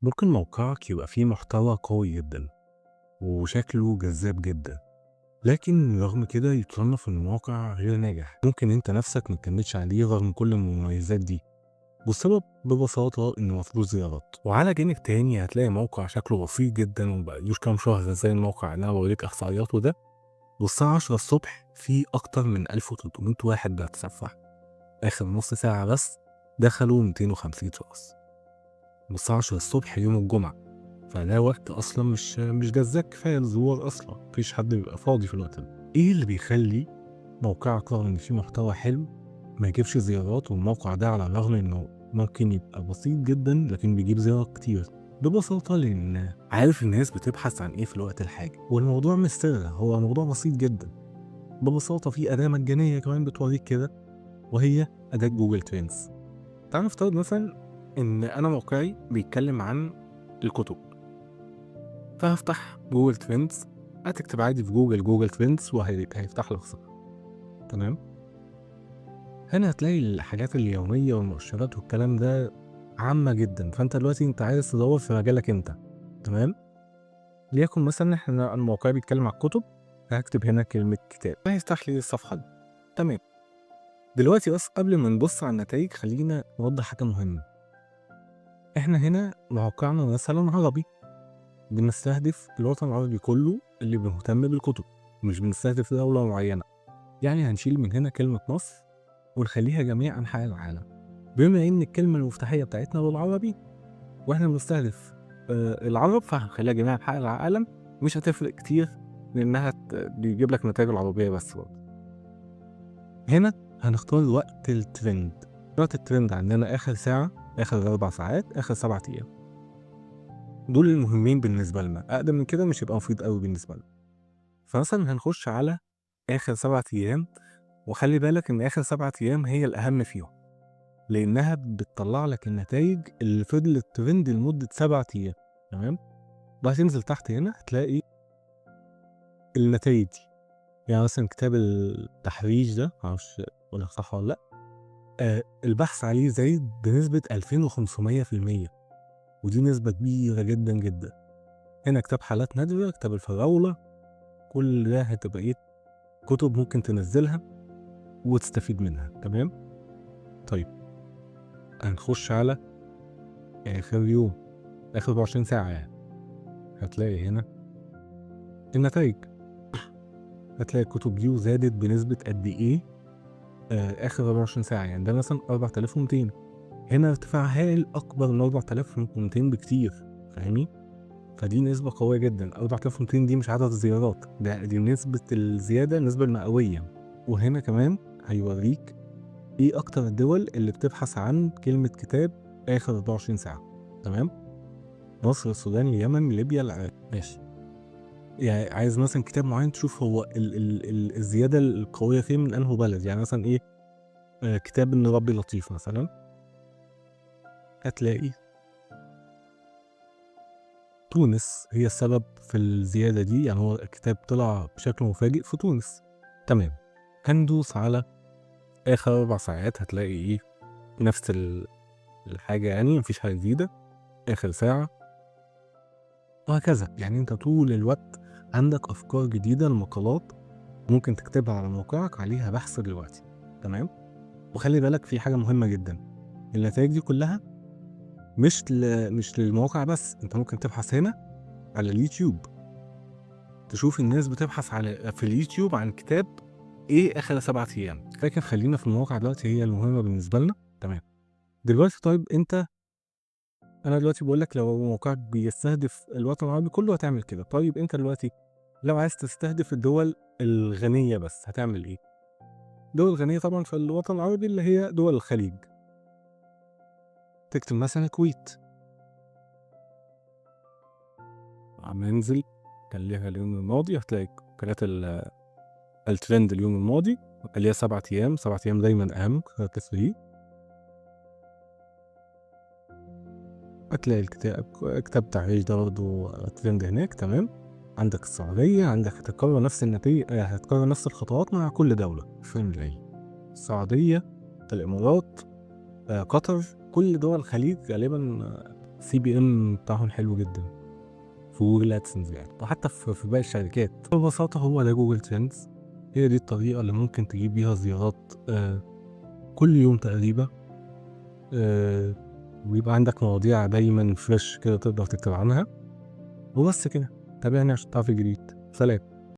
ممكن موقعك يبقى فيه محتوى قوي جدًا، وشكله جذاب جدًا، لكن رغم كده يتصنف إنه موقع غير ناجح. ممكن أنت نفسك ما تكمّلش عليه رغم كل المميزات دي، والسبب ببساطة إنه ما فيهوش زيارات. وعلى جانب تاني هتلاقي موقع شكله بسيط جدًا وما بقالوش كام شهر زي الموقع اللي أنا باوريك إحصائياته ده، والساعة 10:00 فيه أكتر من 1300 واحد بيتصفح. آخر نُص ساعة بس دخلوا 250 شخص، والساعة 10:00 يوم الجمعة. فده وقت أصلًا مش جذاب كفاية للزوار أصلًا، ما فيش حد بيبقى فاضي في الوقت ده. إيه اللي بيخلّي موقعك رغم إن فيه محتوى حلو ما يجيبش زيارات، والموقع ده على الرغم إنه ممكن يبقى بسيط جدًا لكن بيجيب زيارات كتير؟ ببساطة لإن عارف الناس بتبحث عن إيه في الوقت الحالي، والموضوع مش سر، هو موضوع بسيط جدًا. ببساطة في أداة مجانية كمان بتوريك كده، وهي أداة Google Trends. تعالَ نفترض مثلًا إن أنا موقعي بيتكلم عن الكتب. فهافتح جوجل ترندز، هتكتب عادي في جوجل ترندز هيفتح لك صفحة. تمام. هنا هتلاقي الحاجات اليومية والمؤشرات والكلام ده عامة جدا، فانت دلوقتي انت عايز تدور في مجالك انت. تمام. ليكن مثلا احنا الموقع بيتكلم عن الكتب، هكتب هنا كلمة كتاب فهيفتح لي الصفحة دي. تمام. دلوقتي بس قبل ما نبص على النتائج خلينا نوضح حاجة مهمة. احنا هنا موقعنا مثلا عربي، بنستهدف الوطن العربي كله اللي مهتم بالكتب، مش بنستهدف دولة معينة. يعني هنشيل من هنا كلمة مصر ونخليها جميع أنحاء العالم، بما إن الكلمة المفتاحية بتاعتنا بالعربي وإحنا بنستهدف العرب، فهنخليها جميع أنحاء العالم. مش هتفرق كتير لأنها بيجيب لك نتائج العربية بس برضه. هنا هنختار وقت الترند. وقت الترند عندنا آخر ساعة، آخر 4 ساعات، آخر 7 أيام. دول المهمين بالنسبة لنا، أقدم من كده مش هيبقى مفيد قوي بالنسبة لنا. فمثلا هنخش على آخر 7 أيام، وخلي بالك إن آخر 7 أيام هي الأهم فيهم، لأنها بتطلع لك النتائج اللي فضلت ترند لمدة 7 أيام. تمام. وهتنزل تحت هنا هتلاقي النتائج دي. يعني مثلا كتاب التحريش ده، معرفش ولا صح ولا لأ، البحث عليه زايد بنسبة 2500%، ودي نسبة كبيرة جدا جدا. هنا كتاب حالات نادرة، كتاب الفراولة، كل ده هتبقى إيه، كتب ممكن تنزلها وتستفيد منها. تمام. طيب هنخش على آخر يوم، آخر 24 ساعة يعني. هتلاقي هنا النتايج، هتلاقي الكتب دي وزادت بنسبة قد إيه آخر 24 ساعة. يعني ده مثلا 4200، هنا ارتفاع هائل أكبر من 4200 بكتير. فاهمني؟ فدي نسبة قوية جدا. 4200 دي مش عدد الزيارات، دي نسبة الزيادة، النسبة المئوية. وهنا كمان هيوريك إيه أكتر الدول اللي بتبحث عن كلمة كتاب آخر 24 ساعة. تمام؟ مصر، السودان، اليمن، ليبيا، العراق. ماشي. يعني عايز مثلا كتاب معين تشوف هو ال الزيادة القوية فيه من أنهي بلد. يعني مثلا إيه، كتاب إن ربي لطيف مثلا، هتلاقي تونس هي السبب في الزيادة دي. يعني هو الكتاب طلع بشكل مفاجئ في تونس. تمام. هندوس على آخر 4 ساعات، هتلاقي إيه، نفس الحاجة، يعني مفيش حاجة جديدة. آخر ساعة، وهكذا. يعني أنت طول الوقت عندك أفكار جديدة لمقالات ممكن تكتبها على موقعك عليها بحث دلوقتي. تمام. وخلي بالك في حاجة مهمة جدا، النتائج دي كلها مش للمواقع بس. انت ممكن تبحث هنا على اليوتيوب، تشوف الناس بتبحث في اليوتيوب عن كتاب ايه اخر 7 ايام. لكن خلينا في المواقع دلوقتي، هي المهمة بالنسبة لنا. تمام. دلوقتي طيب انا دلوقتي بقول لك لو موقعك بيستهدف الوطن العربي كله هتعمل كده. طيب انت دلوقتي لو عايز تستهدف الدول الغنية بس هتعمل ايه؟ دول غنية طبعا في الوطن العربي اللي هي دول الخليج. تكتب مثلا الكويت، عم ينزل كان ليها اليوم الماضي، هتلاقي وكالات الترند اليوم الماضي اللي هي 7 أيام. 7 أيام دايما أهم، ركز فيه. هتلاقي كتاب تعريش ده برضه ترند هناك. تمام. عندك السعودية، عندك هتتكرر نفس النتيجة، هتتكرر نفس الخطوات مع كل دولة. فين جاي؟ السعودية، الإمارات، قطر، كل دول الخليج غالبا CPM بتاعهم حلو جدًا في Google AdSense يعني، وحتى في باقي الشركات. ببساطة هو ده Google Trends، هي دي الطريقة اللي ممكن تجيب بيها زيارات كل يوم تقريبًا، آآ ويبقى عندك مواضيع دايمًا fresh كده تقدر تكتب عنها، وبس كده. تابعني عشان تعرف الجديد. سلام.